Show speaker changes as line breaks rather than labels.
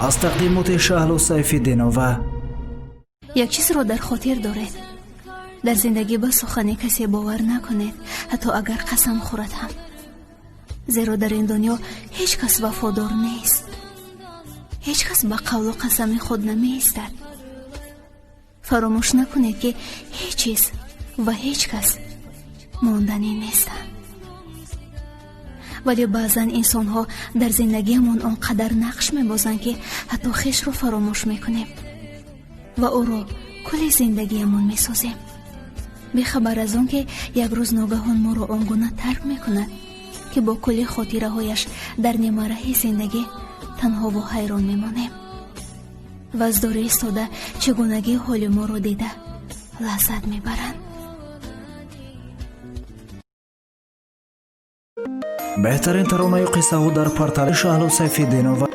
از تقدیمات شهلا سیف‌الدینова.
یک چیز را در خاطر دارید: در زندگی به سخن کسی باور نکنید، حتی اگر قسم خورد هم، زیرا در این دنیا هیچ کس وفادار نیست. هیچ کس به قول و قسم خود نمی ایستد. فراموش نکنید که هیچ چیز و هیچ کس ماندنی نیستند. ولی بعضا انسان ها در زندگیمون آنقدر نقش می‌بازند که حتی خویش رو فراموش میکنیم و او رو کل زندگیمون میسازیم، بی‌خبر از اون که یک روز ناگهان ما رو آنگونه ترک میکند که با کل خاطره هایش در نیمه راه زندگی تنها و حیران میمانیم و از دور ایستاده چگونگی حال ما رو دیده لذت میبرند.
بهترین ترانه قصه ها در پرتر شهلا سیف‌الدینова.